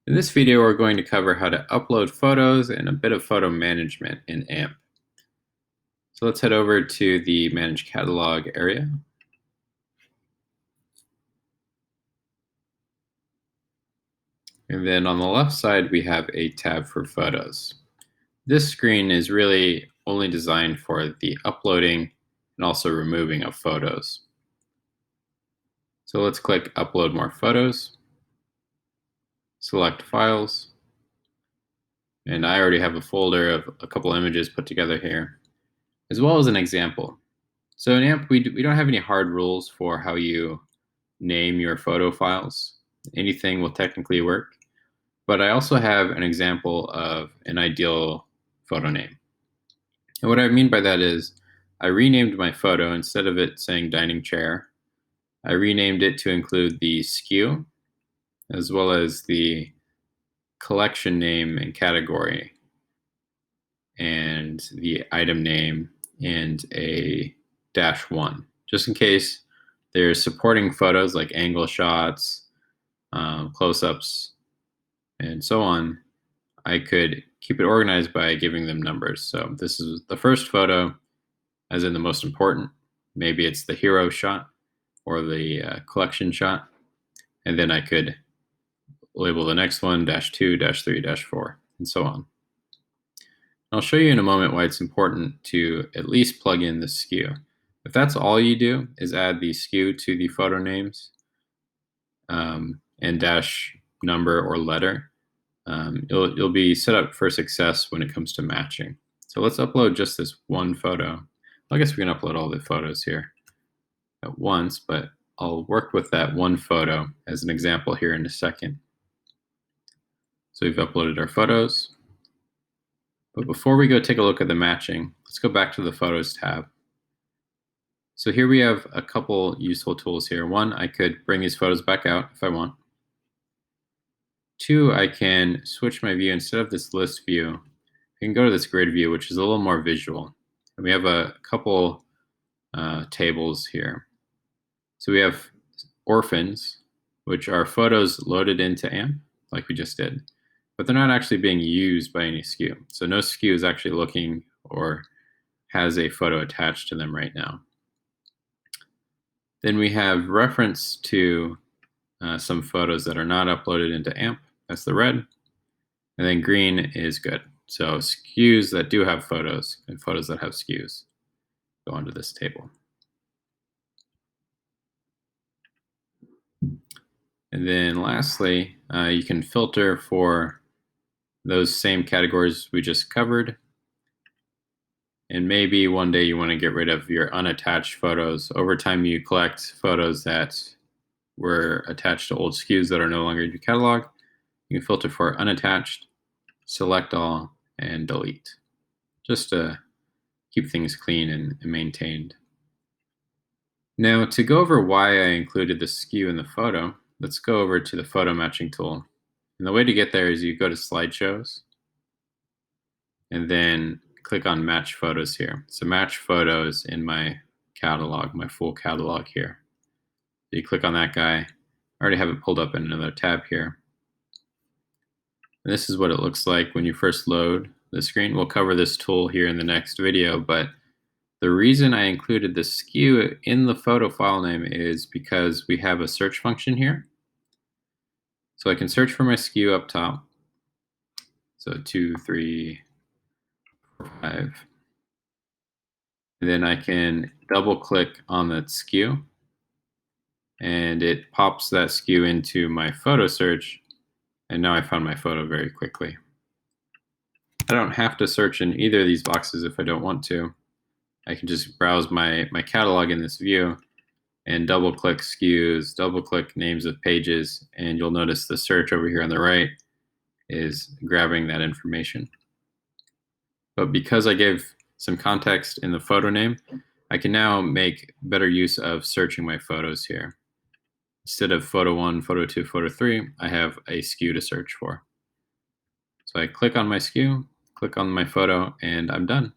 In this video, we're going to cover how to upload photos and a bit of photo management in AMP. So let's head over to the Manage Catalog area. And then on the left side, we have a tab for photos. This screen is really only designed for the uploading and also removing of photos. So let's click Upload More Photos, select Files, and I already have a folder of a couple images put together here, as well as an example. So in AMP, we don't have any hard rules for how you name your photo files. Anything will technically work. But I also have an example of an ideal photo name. And what I mean by that is I renamed my photo. Instead of it saying dining chair, I renamed it to include the SKU as well as the collection name and category and the item name and a -1, just in case there's supporting photos like angle shots, close-ups, and so on. I could keep it organized by giving them numbers. So this is the first photo, as in the most important. Maybe it's the hero shot or the collection shot. And then I could label the next one -2, -3, -4, and so on. I'll show you in a moment why it's important to at least plug in the SKU. If that's all you do is add the SKU to the photo names and dash number or letter, you'll be set up for success when it comes to matching. So let's upload just this one photo. I guess we can upload all the photos here at once, but I'll work with that one photo as an example here in a second. So we've uploaded our photos. But before we go take a look at the matching, let's go back to the Photos tab. So here we have a couple useful tools here. One, I could bring these photos back out if I want. Two, I can switch my view. Instead of this list view, I can go to this grid view, which is a little more visual. And we have a couple tables here. So we have orphans, which are photos loaded into AMP, like we just did, but they're not actually being used by any SKU. So no SKU is actually looking or has a photo attached to them right now. Then we have reference to some photos that are not uploaded into AMP. That's the red. And then green is good. So SKUs that do have photos and photos that have SKUs go onto this table. And then lastly, you can filter for those same categories we just covered. And maybe one day you want to get rid of your unattached photos. Over time, you collect photos that were attached to old SKUs that are no longer in your catalog. You can filter for unattached, select all, and delete, just to keep things clean and maintained. Now, to go over why I included the SKU in the photo, let's go over to the photo matching tool. And the way to get there is you go to slideshows and then click on match photos here. So match photos in my catalog, my full catalog here. So you click on that guy. I already have it pulled up in another tab here. And this is what it looks like when you first load the screen. We'll cover this tool here in the next video, but the reason I included the SKU in the photo file name is because we have a search function here. So I can search for my SKU up top. So 2, 3, 4, 5. And then I can double click on that SKU and it pops that SKU into my photo search. And now I found my photo very quickly. I don't have to search in either of these boxes if I don't want to. I can just browse my catalog in this view and double click SKUs, double click names of pages, and you'll notice the search over here on the right is grabbing that information. But because I gave some context in the photo name, I can now make better use of searching my photos here. Instead of photo 1, photo 2, photo 3, I have a SKU to search for. So I click on my SKU, click on my photo, and I'm done.